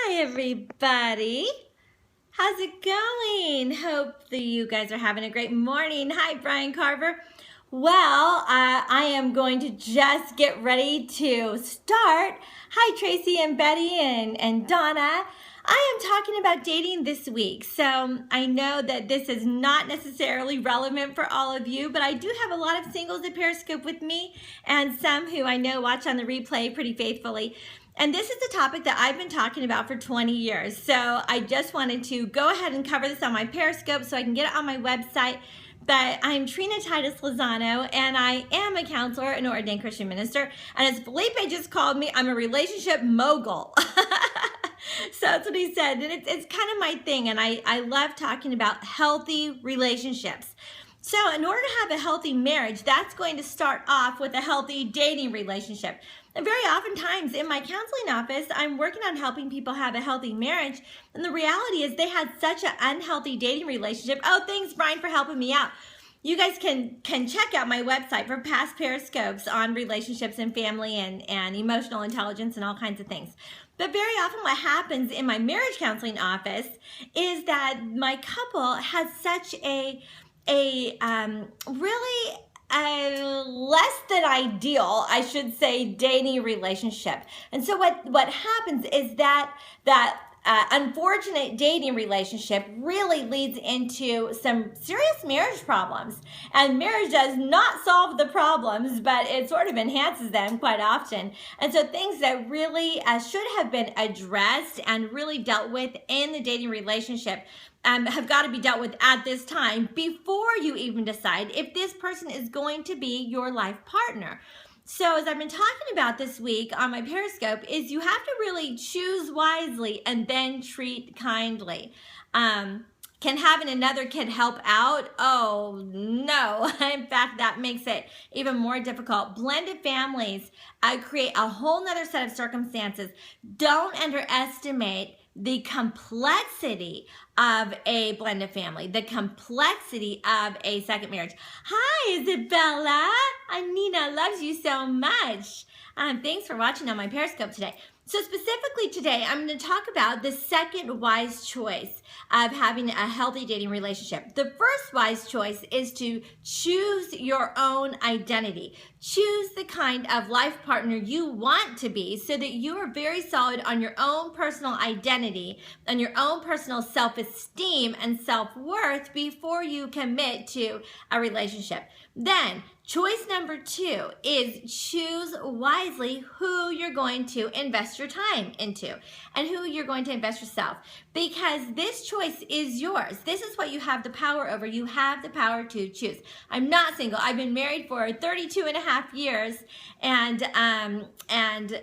Hi, everybody. How's it going? Hope that you guys are having a great morning. Hi, Brian Carver. Well, I am going to just get ready to start. Hi, Tracy and Betty and Donna. I am talking about dating this week. So I know that this is not necessarily relevant for all of you, but I do have a lot of singles at Periscope with me and some who I know watch on the replay pretty faithfully. And this is a topic that I've been talking about for 20 years. So I just wanted to go ahead and cover this on my Periscope so I can get it on my website. But I'm Trina Titus Lozano, and I am a counselor and ordained Christian minister. And as Felipe just called me, I'm a relationship mogul. So that's what he said. And it's kind of my thing. And I love talking about healthy relationships. So in order to have a healthy marriage, that's going to start off with a healthy dating relationship. And very oftentimes in my counseling office, I'm working on helping people have a healthy marriage. And the reality is they had such an unhealthy dating relationship. Oh, thanks, Brian, for helping me out. You guys can check out my website for past Periscopes on relationships and family and emotional intelligence and all kinds of things. But very often what happens in my marriage counseling office is that my couple has such a really less than ideal, I should say, dating relationship. And so what happens is that unfortunate dating relationship really leads into some serious marriage problems. And marriage does not solve the problems, but it sort of enhances them quite often. And so things that really should have been addressed and really dealt with in the dating relationship have got to be dealt with at this time before you even decide if this person is going to be your life partner. So as I've been talking about this week on my Periscope is you have to really choose wisely and then treat kindly. Can having another kid help out? Oh, no. In fact, that makes it even more difficult. Blended families create a whole nother set of circumstances. Don't underestimate the complexity of a blended family, the complexity of a second marriage. Hi, Isabella. Nina loves you so much. Thanks for watching on my Periscope today. So specifically today, I'm going to talk about the second wise choice of having a healthy dating relationship. The first wise choice is to choose your own identity. Choose the kind of life partner you want to be so that you are very solid on your own personal identity, on your own personal self-esteem and self-worth before you commit to a relationship. Then, choice number 2 is choose wisely who you're going to invest your time into and who you're going to invest yourself, because this choice is yours. This is what you have the power over. You have the power to choose. I'm not single. I've been married for 32 and a half years, and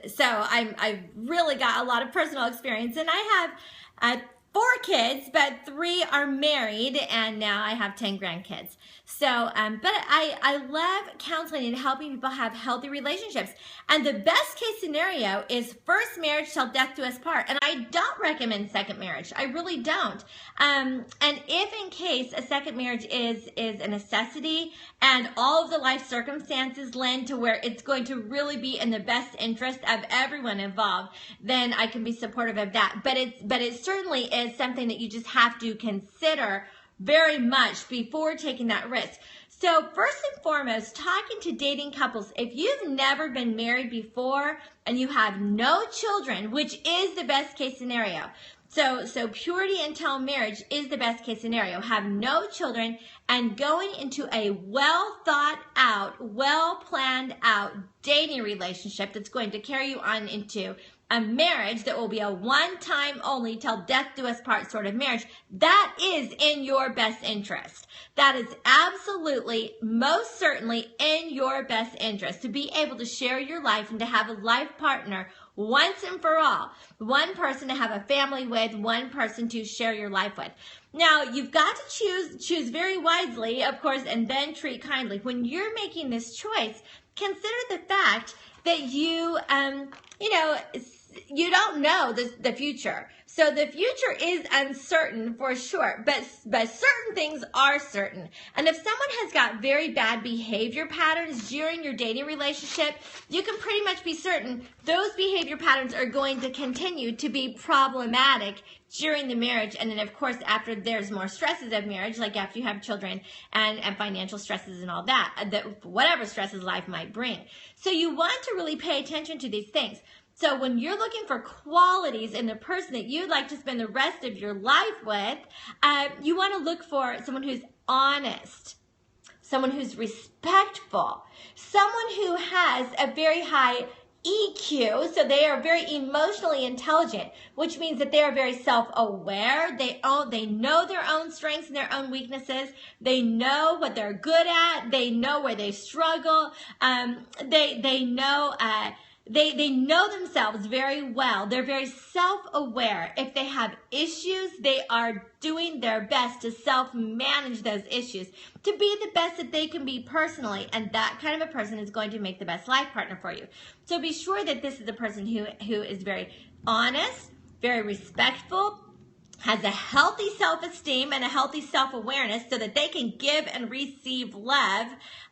so I've really got a lot of personal experience, and I have 4 kids, but 3 are married, and now I have 10 grandkids. So, but I love counseling and helping people have healthy relationships. And the best case scenario is first marriage till death do us part. And I don't recommend second marriage. I really don't. And if in case a second marriage is a necessity and all of the life circumstances lend to where it's going to really be in the best interest of everyone involved, then I can be supportive of that. But it certainly is something that you just have to consider very much before taking that risk. So first and foremost, talking to dating couples, if you've never been married before and you have no children, which is the best case scenario. So purity until marriage is the best case scenario. Have no children and going into a well thought out, well planned out dating relationship that's going to carry you on into a marriage that will be a one-time only till death do us part sort of marriage. That is in your best interest. That is absolutely, most certainly in your best interest to be able to share your life and to have a life partner once and for all. One person to have a family with, one person to share your life with. Now, you've got to choose very wisely, of course, and then treat kindly. When you're making this choice, consider the fact that you you don't know the future. So the future is uncertain for sure, but certain things are certain. And if someone has got very bad behavior patterns during your dating relationship, you can pretty much be certain those behavior patterns are going to continue to be problematic during the marriage. And then of course, after there's more stresses of marriage, like after you have children and financial stresses and all that, whatever stresses life might bring. So you want to really pay attention to these things. So when you're looking for qualities in the person that you'd like to spend the rest of your life with, you want to look for someone who's honest, someone who's respectful, someone who has a very high EQ, so they are very emotionally intelligent, which means that they are very self-aware. They know their own strengths and their own weaknesses. They know what they're good at. They know where they struggle. They know themselves very well. They're very self-aware. If they have issues, they are doing their best to self-manage those issues to be the best that they can be personally. And that kind of a person is going to make the best life partner for you. So be sure that this is a person who is very honest, very respectful, has a healthy self-esteem and a healthy self-awareness so that they can give and receive love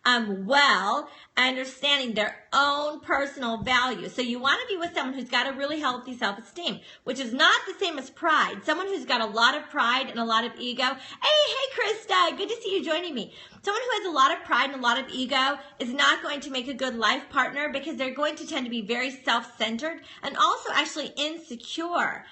well, understanding their own personal value. So you want to be with someone who's got a really healthy self-esteem, which is not the same as pride. Someone who's got a lot of pride and a lot of ego. Hey, Krista, good to see you joining me. Someone who has a lot of pride and a lot of ego is not going to make a good life partner because they're going to tend to be very self-centered and also actually insecure.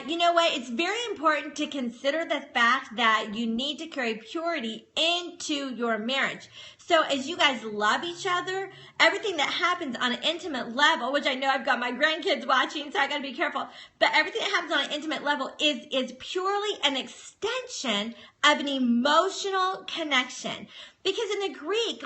You know what? It's very important to consider the fact that you need to carry purity into your marriage. So as you guys love each other, everything that happens on an intimate level, which I know I've got my grandkids watching, so I got to be careful, but everything that happens on an intimate level is purely an extension of an emotional connection. Because in the Greek,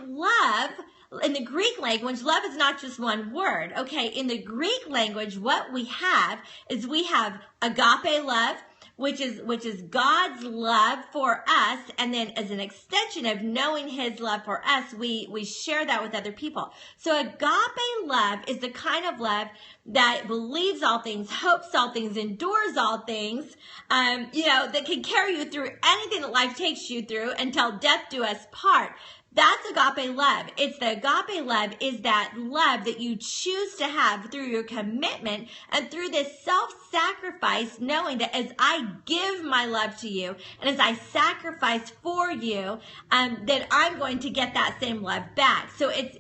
in the Greek language, love is not just one word, okay? In the Greek language, what we have is we have agape love, which is God's love for us, and then as an extension of knowing his love for us, we share that with other people. So agape love is the kind of love that believes all things, hopes all things, endures all things, that can carry you through anything that life takes you through until death do us part. That's agape love. It's the agape love is that love that you choose to have through your commitment and through this self-sacrifice, knowing that as I give my love to you and as I sacrifice for you, then I'm going to get that same love back. So it's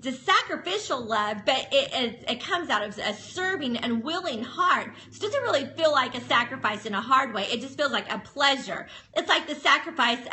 a sacrificial love, but it comes out of a serving and willing heart. So it doesn't really feel like a sacrifice in a hard way. It just feels like a pleasure. It's like the sacrifice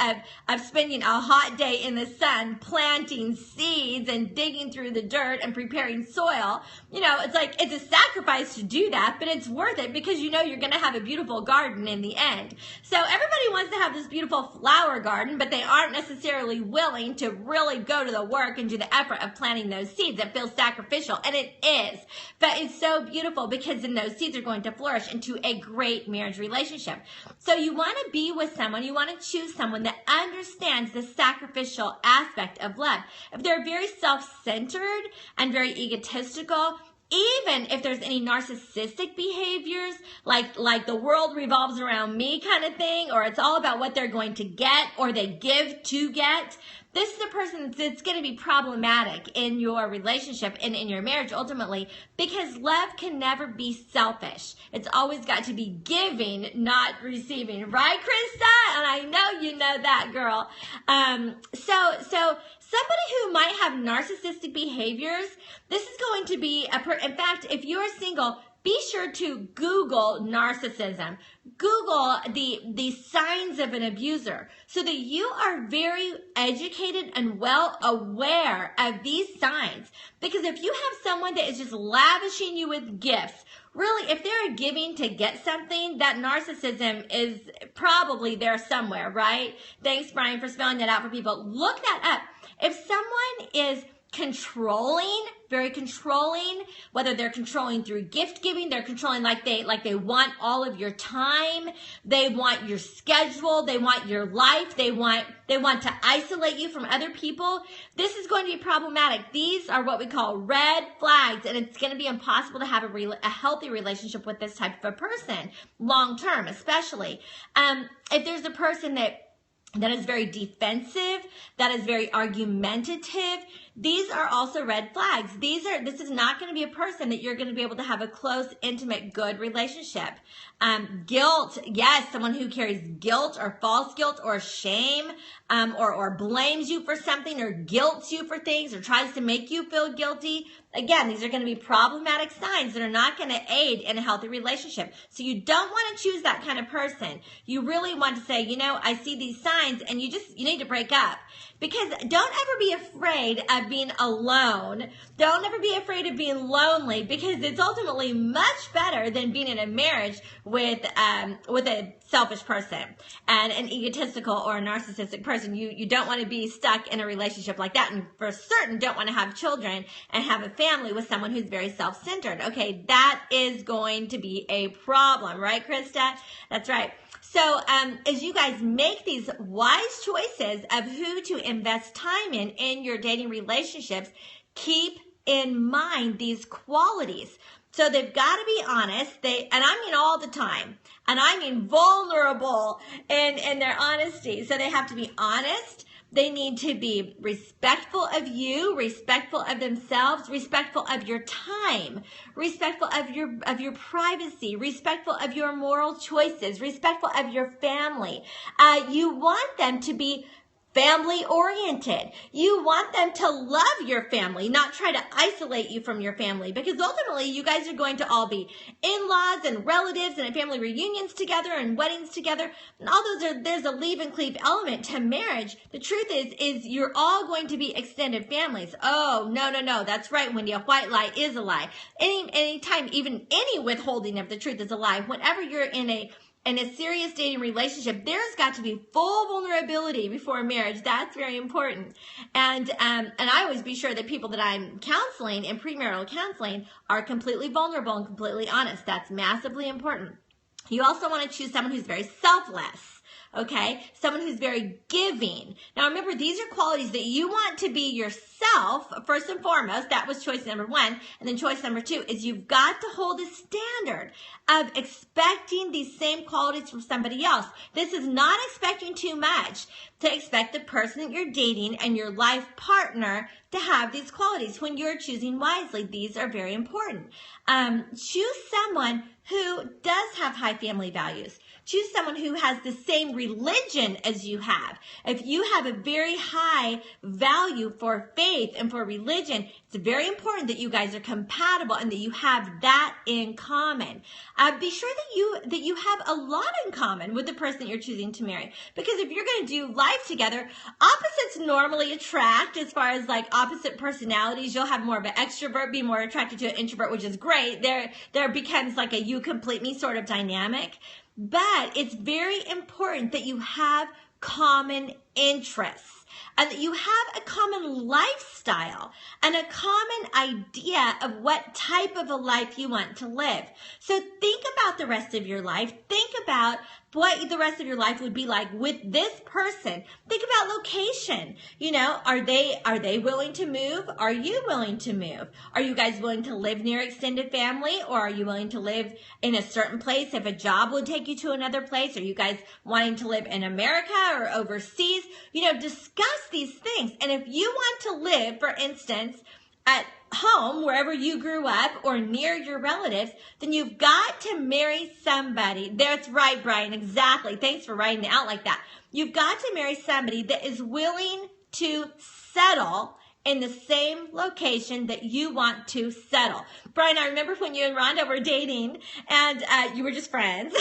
of spending a hot day in the sun, planting seeds and digging through the dirt and preparing soil. It's like it's a sacrifice to do that, but it's worth it because you're going to have a beautiful garden in the end. So everybody wants to have this beautiful flower garden, but they aren't necessarily willing to really go to the work and do the effort of planting those seeds. It feels sacrificial, and it is, but it's so beautiful because then those seeds are going to flourish into a great marriage relationship. So you want to be with someone, you want to choose someone that understands the sacrificial aspect of love. If they're very self-centered and very egotistical, even if there's any narcissistic behaviors, like the world revolves around me kind of thing, or it's all about what they're going to get or they give to get, this is a person that's going to be problematic in your relationship and in your marriage ultimately, because love can never be selfish. It's always got to be giving, not receiving. Right, Krista? And I know you know that, girl. So somebody who might have narcissistic behaviors, this is going to be in fact, if you're single, be sure to Google narcissism. Google the signs of an abuser so that you are very educated and well aware of these signs. Because if you have someone that is just lavishing you with gifts, really, if they're giving to get something, that narcissism is probably there somewhere, right? Thanks, Brian, for spelling that out for people. Look that up. If someone is controlling, very controlling, whether they're controlling through gift giving, they're controlling like they want all of your time, they want your schedule, they want your life, they want to isolate you from other people. This is going to be problematic. These are what we call red flags, and it's going to be impossible to have a healthy relationship with this type of a person, long term especially. If there's a person that is very defensive, that is very argumentative, these are also red flags. This is not going to be a person that you're going to be able to have a close, intimate, good relationship. Guilt, yes, someone who carries guilt or false guilt or shame, or blames you for something or guilts you for things or tries to make you feel guilty. Again, these are going to be problematic signs that are not going to aid in a healthy relationship. So you don't want to choose that kind of person. You really want to say, I see these signs, and you need to break up. Because don't ever be afraid of being alone. Don't ever be afraid of being lonely, because it's ultimately much better than being in a marriage with a selfish person and an egotistical or a narcissistic person. You don't want to be stuck in a relationship like that, and for certain don't want to have children and have a family with someone who's very self-centered. Okay, that is going to be a problem, right, Krista? That's right. So as you guys make these wise choices of who to invest time in your dating relationships, keep in mind these qualities. So they've got to be honest, and I mean all the time, and I mean vulnerable in their honesty. So they have to be honest. They need to be respectful of you, respectful of themselves, respectful of your time, respectful of your privacy, respectful of your moral choices, respectful of your family. You want them to be family oriented. You want them to love your family, not try to isolate you from your family, because ultimately you guys are going to all be in-laws and relatives and family reunions together and weddings together. And all there's a leave and cleave element to marriage. The truth is you're all going to be extended families. Oh, no. That's right, Wendy. A white lie is a lie. Anytime, even any withholding of the truth is a lie. Whenever you're in a serious dating relationship, there's got to be full vulnerability before marriage. That's very important. And I always be sure that people that I'm counseling in premarital counseling are completely vulnerable and completely honest. That's massively important. You also want to choose someone who's very selfless. Okay, someone who's very giving. Now remember, these are qualities that you want to be yourself first and foremost. That was choice number one. And then choice number two is you've got to hold a standard of expecting these same qualities from somebody else. This is not expecting too much to expect the person that you're dating and your life partner to have these qualities. When you're choosing wisely, these are very important. Choose someone who does have high family values. Choose someone who has the same religion as you have. If you have a very high value for faith and for religion, it's very important that you guys are compatible and that you have that in common. Be sure that you have a lot in common with the person that you're choosing to marry. Because if you're going to do life together, opposites normally attract. As far as like opposite personalities, you'll have more of an extrovert, be more attracted to an introvert, which is great. There becomes like a you complete me sort of dynamic. But it's very important that you have common interests and that you have a common lifestyle and a common idea of what type of a life you want to live. So think about the rest of your life. Think about what the rest of your life would be like with this person. Think about location. Are they willing to move? Are you willing to move? Are you guys willing to live near extended family, or are you willing to live in a certain place if a job would take you to another place? Are you guys wanting to live in America or overseas? Discuss these things. And if you want to live, for instance, at home, wherever you grew up, or near your relatives, then you've got to marry somebody. That's right, Brian. Exactly. Thanks for writing it out like that. You've got to marry somebody that is willing to settle in the same location that you want to settle. Brian, I remember when you and Rhonda were dating and you were just friends.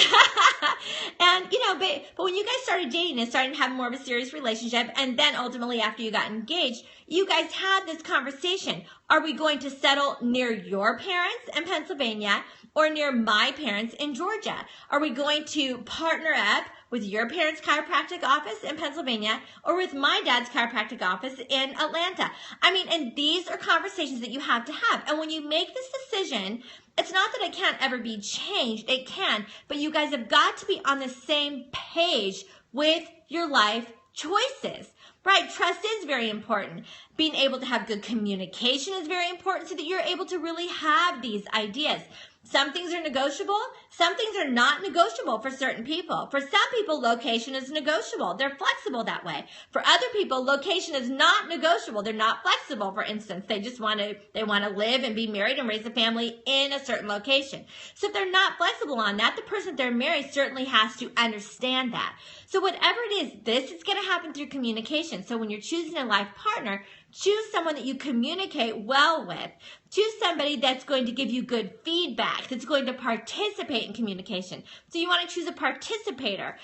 And, but when you guys started dating and started having more of a serious relationship, and then ultimately after you got engaged, You guys had this conversation. Are we going to settle near your parents in Pennsylvania or near my parents in Georgia? Are we going to partner up with your parents' chiropractic office in Pennsylvania or with my dad's chiropractic office in Atlanta? I mean, and these are conversations that you have to have. And when you make this decision, it's not that it can't ever be changed. It can, but you guys have got to be on the same page with your life choices, right? Trust is very important. Being able to have good communication is very important so that you're able to really have these ideas. Some things are negotiable. Some things are not negotiable for certain people. For some people, location is negotiable. They're flexible that way. For other people, location is not negotiable. They're not flexible, for instance. They just want to live and be married and raise a family in a certain location. So if they're not flexible on that, the person they're married certainly has to understand that. So whatever it is, this is going to happen through communication. So when you're choosing a life partner, choose someone that you communicate well with. Choose somebody that's going to give you good feedback, that's going to participate in communication. So you want to choose a participator.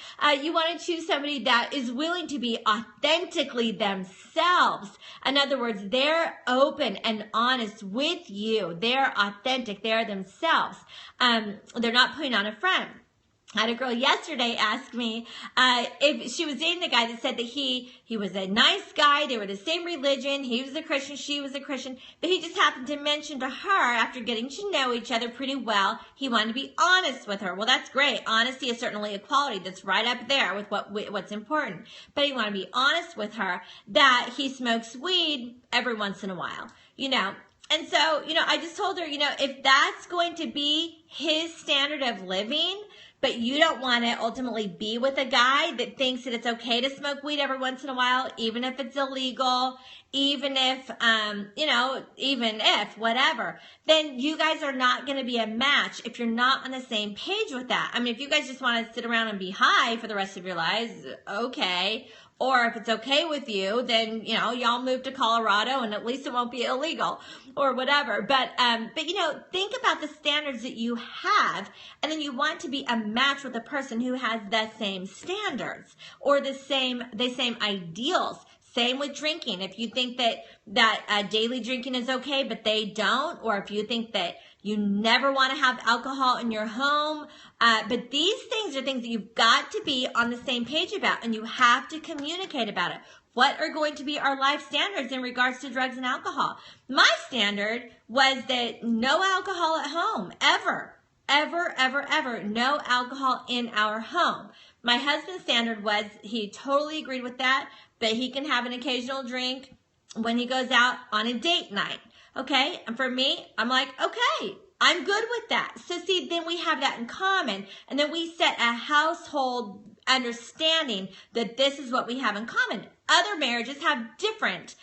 You want to choose somebody that is willing to be authentically themselves. In other words, they're open and honest with you. They're authentic. They're themselves. They're not putting on a front. I had a girl yesterday ask me if she was dating a guy that said that he was a nice guy. They were the same religion. He was a Christian. She was a Christian. But he just happened to mention to her, after getting to know each other pretty well, he wanted to be honest with her. Well, that's great. Honesty is certainly a quality that's right up there with what's important. But he wanted to be honest with her that he smokes weed every once in a while, you know. And so, you know, I just told her, you know, if that's going to be his standard of living, but you don't want to ultimately be with a guy that thinks that it's okay to smoke weed every once in a while, even if it's illegal, even if, whatever, then you guys are not going to be a match if you're not on the same page with that. I mean, if you guys just want to sit around and be high for the rest of your lives, okay. Or if it's okay with you, then, you know, y'all move to Colorado and at least it won't be illegal or whatever. But you know, think about the standards that you have, and then you want to be a match with a person who has the same standards or the same ideals. Same with drinking. If you think that daily drinking is okay, but they don't, or if you think that you never want to have alcohol in your home, but these things are things that you've got to be on the same page about, and you have to communicate about it. What are going to be our life standards in regards to drugs and alcohol? My standard was that no alcohol at home, ever. Ever, ever, ever. No alcohol in our home. My husband's standard was, he totally agreed with that, but he can have an occasional drink when he goes out on a date night. Okay? And for me, I'm like, okay, I'm good with that. So see, then we have that in common. And then we set a household understanding that this is what we have in common. Other marriages have different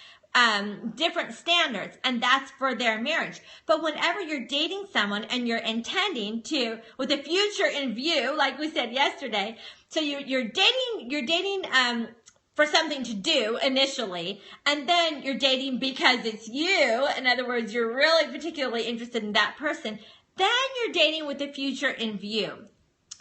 standards, and that's for their marriage. But whenever you're dating someone and you're intending to, with a future in view, like we said yesterday, so you're dating for something to do initially, and then you're dating because it's you. In other words, you're really particularly interested in that person. Then you're dating with the future in view.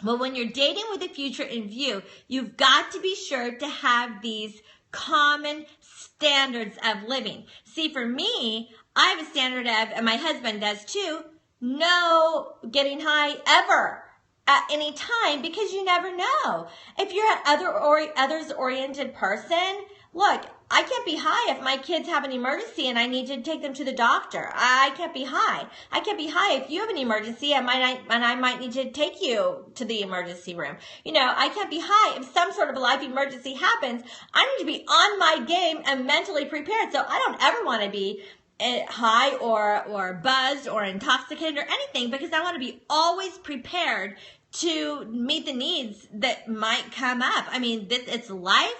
Well, when you're dating with the future in view, you've got to be sure to have these common standards of living. See, for me, I have a standard of, and my husband does too, no getting high ever at any time, because you never know. If you're an others-oriented person, look, I can't be high if my kids have an emergency and I need to take them to the doctor. I can't be high. I can't be high if you have an emergency and I might need to take you to the emergency room. You know, I can't be high if some sort of a life emergency happens. I need to be on my game and mentally prepared. So I don't ever want to be high or buzzed or intoxicated or anything, because I want to be always prepared to meet the needs that might come up. I mean, it's life.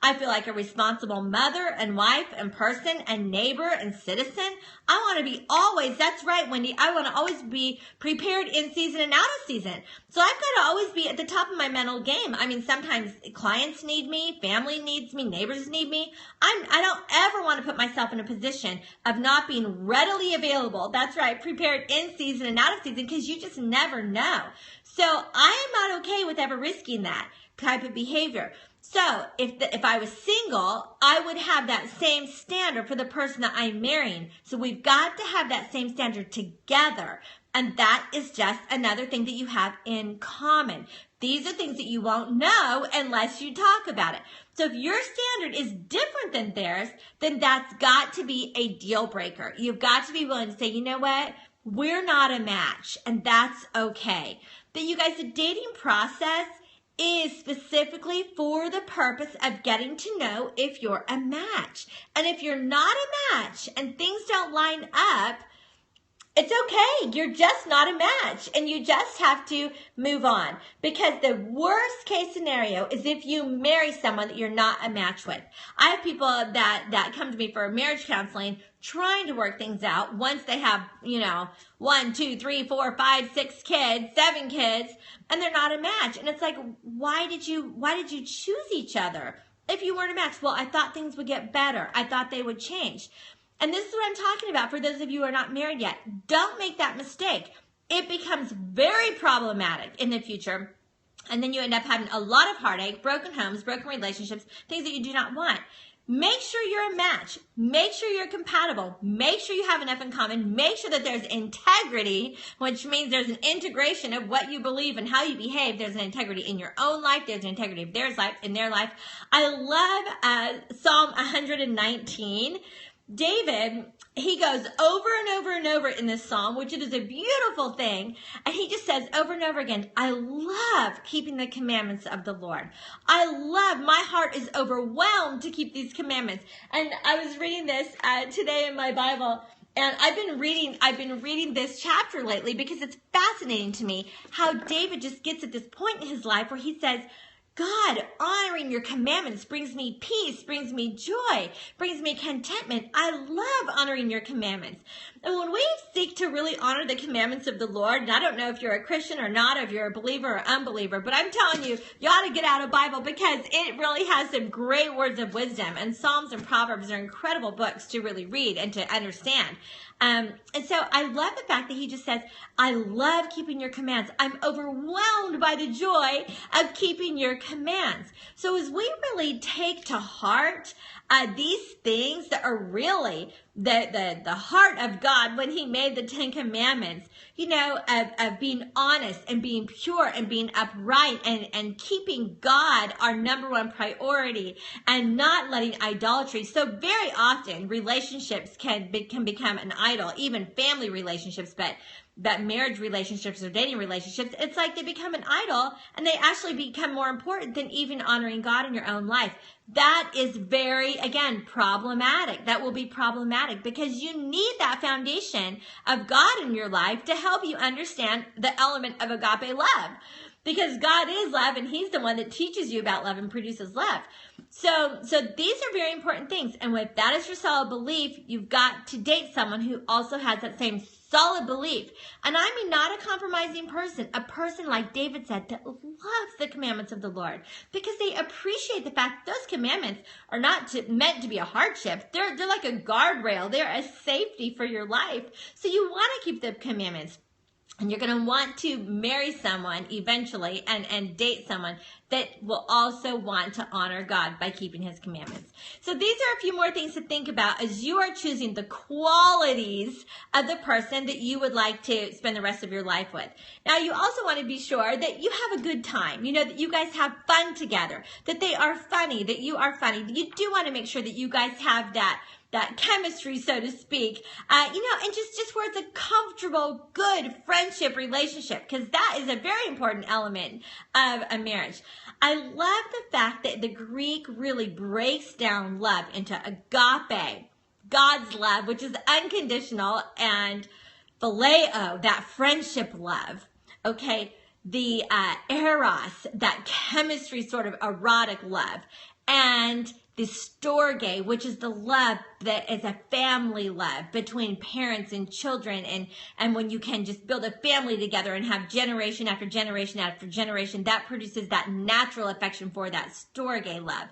I feel like a responsible mother and wife and person and neighbor and citizen. I want to be always, that's right, Wendy, I want to always be prepared in season and out of season. So I've got to always be at the top of my mental game. I mean, sometimes clients need me, family needs me, neighbors need me. I don't ever want to put myself in a position of not being readily available. That's right, prepared in season and out of season, because you just never know. So I am not okay with ever risking that type of behavior. So if I was single, I would have that same standard for the person that I'm marrying. So we've got to have that same standard together. And that is just another thing that you have in common. These are things that you won't know unless you talk about it. So if your standard is different than theirs, then that's got to be a deal breaker. You've got to be willing to say, you know what? We're not a match, and that's okay. But you guys, the dating process is specifically for the purpose of getting to know if you're a match. And if you're not a match and things don't line up, it's okay. You're just not a match, and you just have to move on. Because the worst case scenario is if you marry someone that you're not a match with. I have people that come to me for marriage counseling trying to work things out once they have, 1, 2, 3, 4, 5, 6 kids, 7 kids, and they're not a match. And it's like, why did you choose each other if you weren't a match? Well, I thought things would get better. I thought they would change. And this is what I'm talking about for those of you who are not married yet. Don't make that mistake. It becomes very problematic in the future. And then you end up having a lot of heartache, broken homes, broken relationships, things that you do not want. Make sure you're a match. Make sure you're compatible. Make sure you have enough in common. Make sure that there's integrity, which means there's an integration of what you believe and how you behave. There's an integrity in your own life. There's an integrity of in their life. I love Psalm 119. David, he goes over and over and over in this psalm, which it is a beautiful thing. And he just says over and over again, I love keeping the commandments of the Lord. My heart is overwhelmed to keep these commandments. And I was reading this today in my Bible. And I've been reading this chapter lately because it's fascinating to me how David just gets at this point in his life where he says, God, honoring your commandments brings me peace, brings me joy, brings me contentment. I love honoring your commandments. And when we seek to really honor the commandments of the Lord, and I don't know if you're a Christian or not, if you're a believer or unbeliever, but I'm telling you, you ought to get out a Bible because it really has some great words of wisdom. And Psalms and Proverbs are incredible books to really read and to understand. And so I love the fact that he just says, I love keeping your commands. I'm overwhelmed by the joy of keeping your commands. So as we really take to heart these things that are really the heart of God when he made the 10 commandments, of being honest and being pure and being upright and keeping God our number one priority and not letting idolatry. So very often relationships can become an idol, even family relationships, but marriage relationships or dating relationships, it's like they become an idol and they actually become more important than even honoring God in your own life. That is very, again, problematic. That will be problematic because you need that foundation of God in your life to help you understand the element of agape love. Because God is love and he's the one that teaches you about love and produces love. So these are very important things. And if that is your solid belief, you've got to date someone who also has that same solid belief. And I mean not a compromising person, a person like David said that loves the commandments of the Lord because they appreciate the fact that those commandments are not meant to be a hardship. They're like a guardrail. They're a safety for your life. So you want to keep the commandments. And you're going to want to marry someone eventually and date someone that will also want to honor God by keeping his commandments. So these are a few more things to think about as you are choosing the qualities of the person that you would like to spend the rest of your life with. Now, you also want to be sure that you have a good time, that you guys have fun together, that they are funny, that you are funny. You do want to make sure that you guys have that chemistry, so to speak, and just where it's a comfortable, good friendship relationship, because that is a very important element of a marriage. I love the fact that the Greek really breaks down love into agape, God's love, which is unconditional, and phileo, that friendship love, okay? The eros, that chemistry sort of erotic love, and the storge, which is the love that is a family love between parents and children, and when you can just build a family together and have generation after generation after generation, that produces that natural affection for that storge love.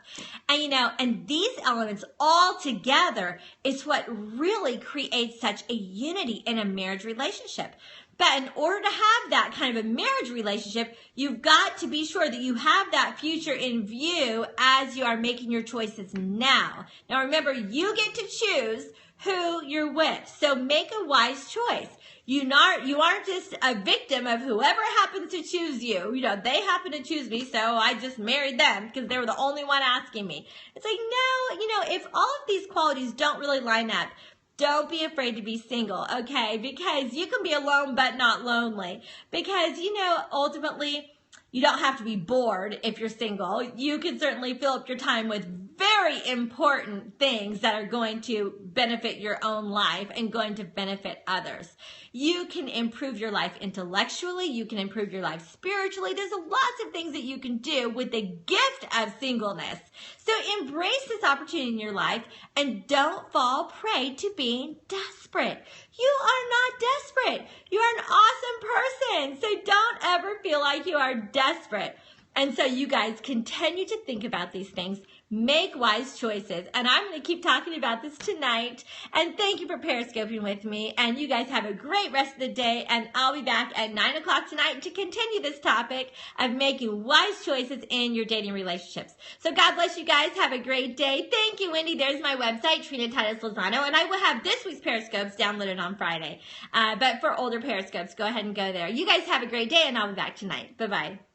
And these elements all together is what really creates such a unity in a marriage relationship. But in order to have that kind of a marriage relationship, you've got to be sure that you have that future in view as you are making your choices now. Now remember, you get to choose who you're with. So make a wise choice. You aren't just a victim of whoever happens to choose you. You know, they happen to choose me, so I just married them because they were the only one asking me. It's like, no, you know, if all of these qualities don't really line up, don't be afraid to be single, okay? Because you can be alone but not lonely. Because, you know, ultimately, you don't have to be bored if you're single. You can certainly fill up your time with very important things that are going to benefit your own life and going to benefit others. You can improve your life intellectually. You can improve your life spiritually. There's lots of things that you can do with the gift of singleness. So embrace this opportunity in your life and don't fall prey to being desperate. You are not desperate. You are an awesome person. So don't ever feel like you are desperate. And so you guys continue to think about these things. Make wise choices. And I'm going to keep talking about this tonight. And thank you for Periscoping with me. And you guys have a great rest of the day. And I'll be back at 9 o'clock tonight to continue this topic of making wise choices in your dating relationships. So God bless you guys. Have a great day. Thank you, Wendy. There's my website, Trina Titus Lozano. And I will have this week's Periscopes downloaded on Friday. But for older Periscopes, go ahead and go there. You guys have a great day, and I'll be back tonight. Bye-bye.